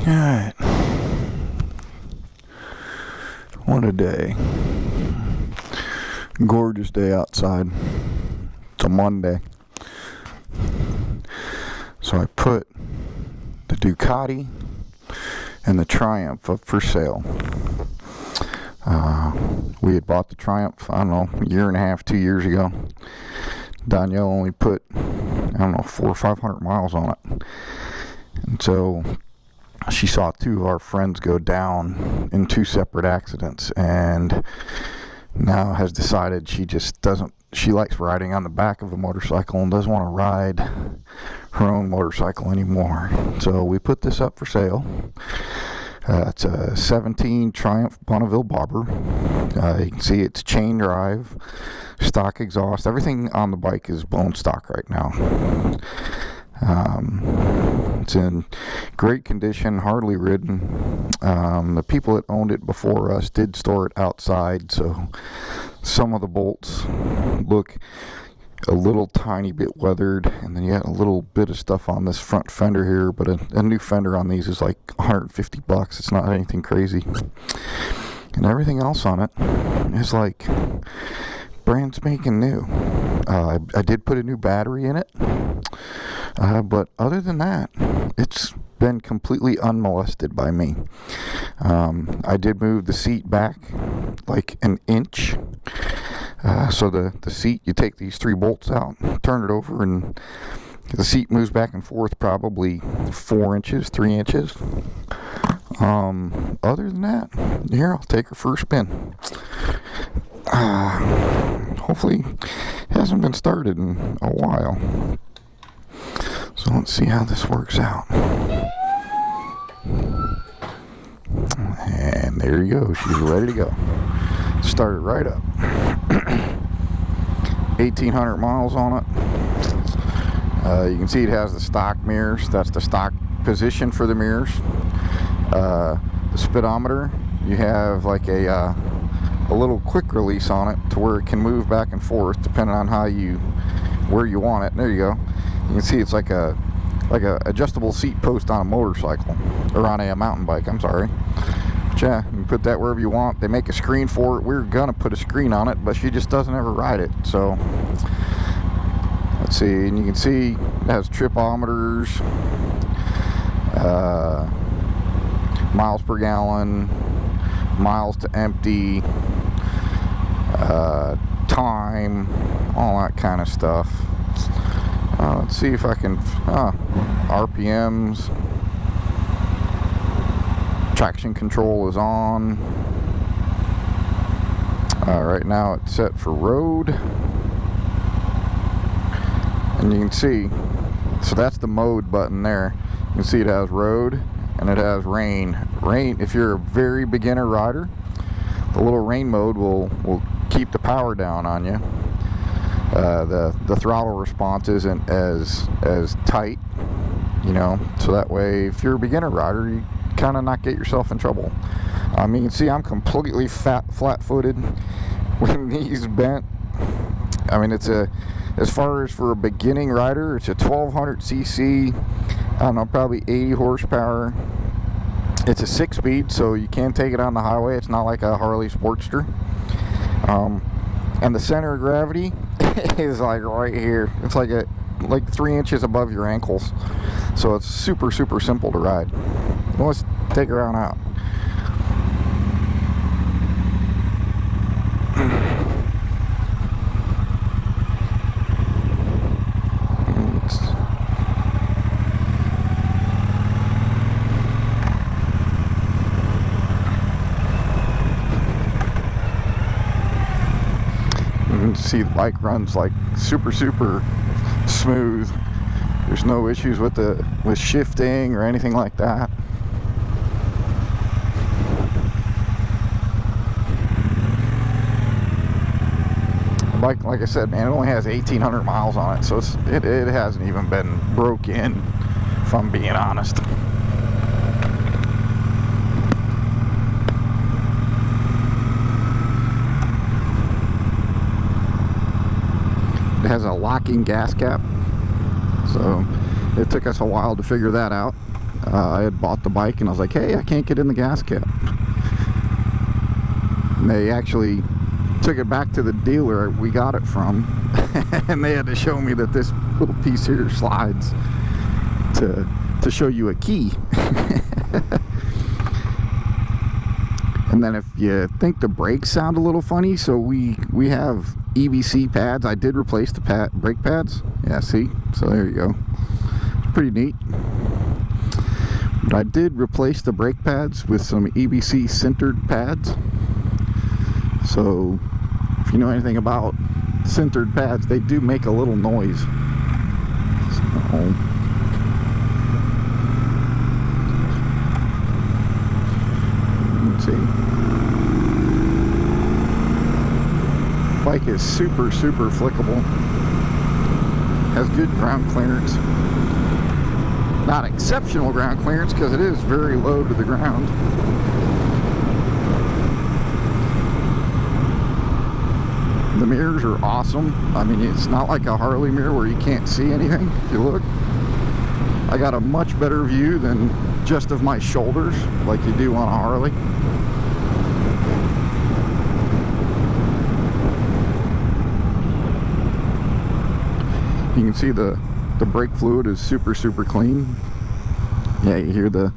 Alright. What a day. Gorgeous day outside. It's a Monday. So I put the Ducati and the Triumph up for sale. We had bought the Triumph, I don't know, a year and a half, 2 years ago. Danielle only put, I don't know, 400 or 500 miles on it. And so she saw two of our friends go down in two separate accidents, and now has decided she just doesn't, she likes riding on the back of a motorcycle and doesn't want to ride her own motorcycle anymore. So we put this up for sale. It's a 17 Triumph Bonneville bobber. You can see it's chain drive, stock exhaust. Everything on the bike is bone stock right now. It's in great condition, hardly ridden. The people that owned it before us did store it outside, so some of the bolts look a little tiny bit weathered, and then you got a little bit of stuff on this front fender here, but a new fender on these is like $150. It's not anything crazy, and everything else on it is like brand spanking new. I did put a new battery in it, but other than that, it's been completely unmolested by me. I did move the seat back like an inch. So the seat, you take these three bolts out, turn it over, and the seat moves back and forth probably 4 inches, 3 inches. Other than that, here, I'll take her for a spin. Hopefully it hasn't been started in a while. So let's see how this works out. And there you go, she's ready to go. Started right up. 1,800 miles on it. You can see it has the stock mirrors. That's the stock position for the mirrors. The speedometer, you have like a little quick release on it to where it can move back and forth depending on where you want it. There you go. You can see it's like a adjustable seat post on a motorcycle, or on a mountain bike, I'm sorry. But yeah, you can put that wherever you want. They make a screen for it. We're gonna put a screen on it, but she just doesn't ever ride it. So let's see, and you can see it has tripometers, miles per gallon, miles to empty, time, all that kind of stuff. Let's see if I can, RPMs, traction control is on. Right now it's set for road, and you can see, so that's the mode button there. You can see it has road and it has rain. If you're a very beginner rider, the little rain mode will keep the power down on you. The throttle response isn't as tight, you know, so that way if you're a beginner rider, you kind of not get yourself in trouble. You can see I'm completely flat-footed with knees bent. I mean, it's as far as for a beginning rider, it's a 1200cc, I don't know, probably 80 horsepower. It's a 6-speed, so you can take it on the highway. It's not like a Harley Sportster. And the center of gravity is like right here. It's like 3 inches above your ankles. So it's super, super simple to ride. Well, let's take her on out. See, the bike runs like super smooth. There's no issues with shifting or anything like that. The bike, like I said, man, it only has 1,800 miles on it, so it hasn't even been broke in, if I'm being honest. It has a locking gas cap, so it took us a while to figure that out. I had bought the bike and I was like, hey, I can't get in the gas cap. And they actually took it back to the dealer we got it from and they had to show me that this little piece here slides to show you a key. And then if you think the brakes sound a little funny, so we have EBC pads. I did replace the brake pads. Yeah, see? So there you go. It's pretty neat. But I did replace the brake pads with some EBC sintered pads. So if you know anything about sintered pads, they do make a little noise. So, let's see. Bike is super flickable. Has good ground clearance. Not exceptional ground clearance because it is very low to the ground. The mirrors are awesome. I mean, it's not like a Harley mirror where you can't see anything. If you look, I got a much better view than just of my shoulders like you do on a Harley. You can see the brake fluid is super clean. Yeah, you hear the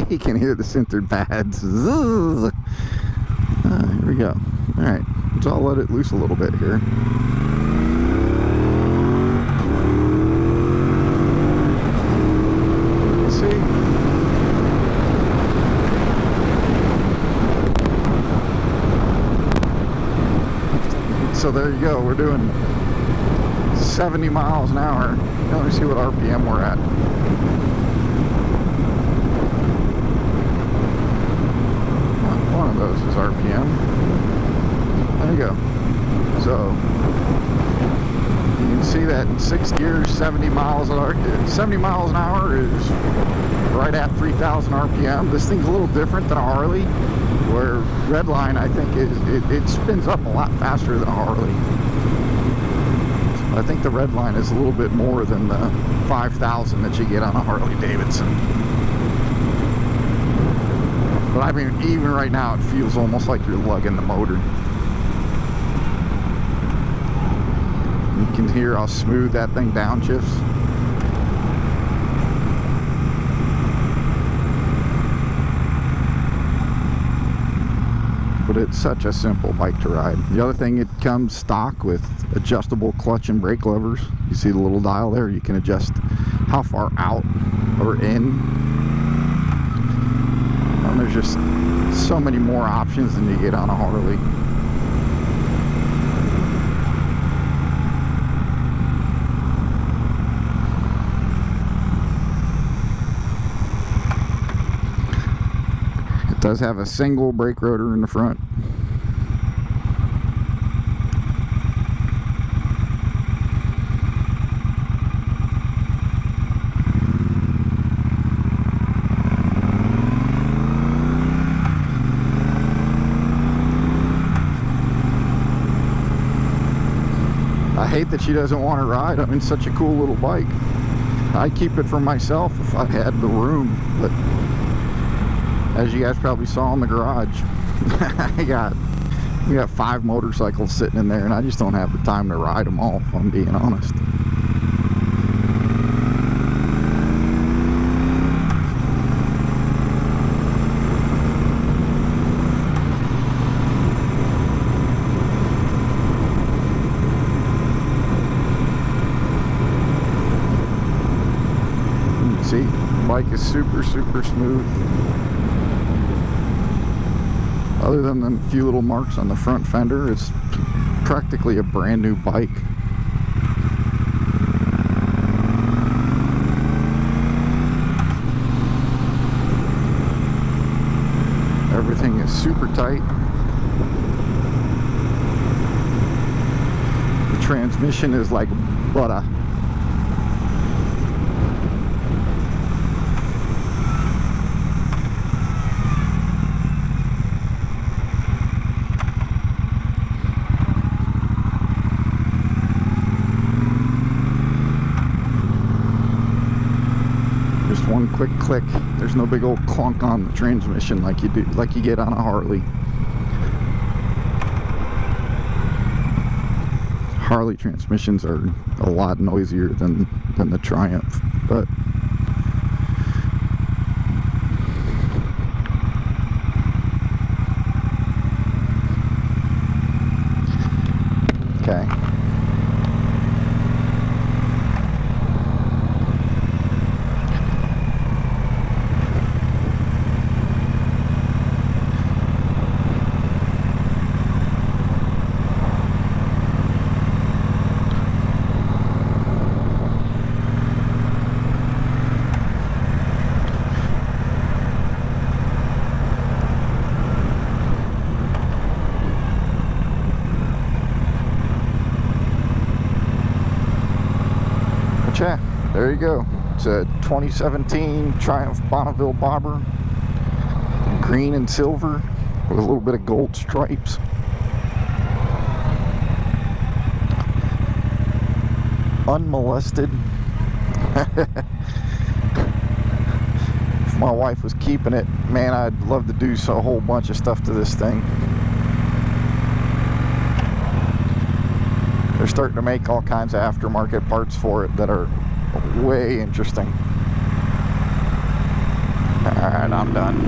you can hear the sintered pads. Here we go. All right, so I'll let it loose a little bit here. Let's see. So there you go. We're doing 70 miles an hour. Let me see what RPM we're at. One of those is RPM. There you go. So you can see that in 6 gears, 70 miles an hour is right at 3,000 RPM. This thing's a little different than a Harley, where Redline, I think, it spins up a lot faster than a Harley. I think the Redline is a little bit more than the 5,000 that you get on a Harley Davidson. But I mean, even right now, it feels almost like you're lugging the motor. You can hear how smooth that thing downshifts. But it's such a simple bike to ride. The other thing, it comes stock with adjustable clutch and brake levers. You see the little dial there? You can adjust how far out or in. And there's just so many more options than you get on a Harley. It does have a single brake rotor in the front. I hate that she doesn't want to ride. I mean, such a cool little bike. I'd keep it for myself if I had the room, but as you guys probably saw in the garage, we got 5 motorcycles sitting in there, and I just don't have the time to ride them all, if I'm being honest. See, the bike is super smooth. Other than the few little marks on the front fender, it's practically a brand new bike. Everything is super tight. The transmission is like butter. one quick click. There's no big old clunk on the transmission like you get on a Harley. Harley transmissions are a lot noisier than the Triumph, but okay. Yeah, there you go. It's a 2017 Triumph Bonneville Bobber, green and silver with a little bit of gold stripes. Unmolested. If my wife was keeping it, man, I'd love to do a whole bunch of stuff to this thing. They're starting to make all kinds of aftermarket parts for it that are way interesting. Alright, I'm done.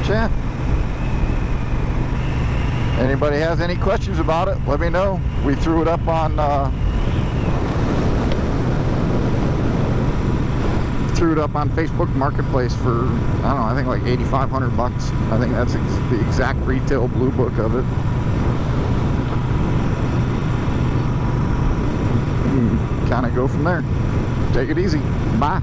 Yeah. Anybody has any questions about it, let me know. We threw it up on Facebook Marketplace for, I don't know, I think like $8,500. I think that's the exact retail blue book of it. Kind of go from there. Take it easy. Bye.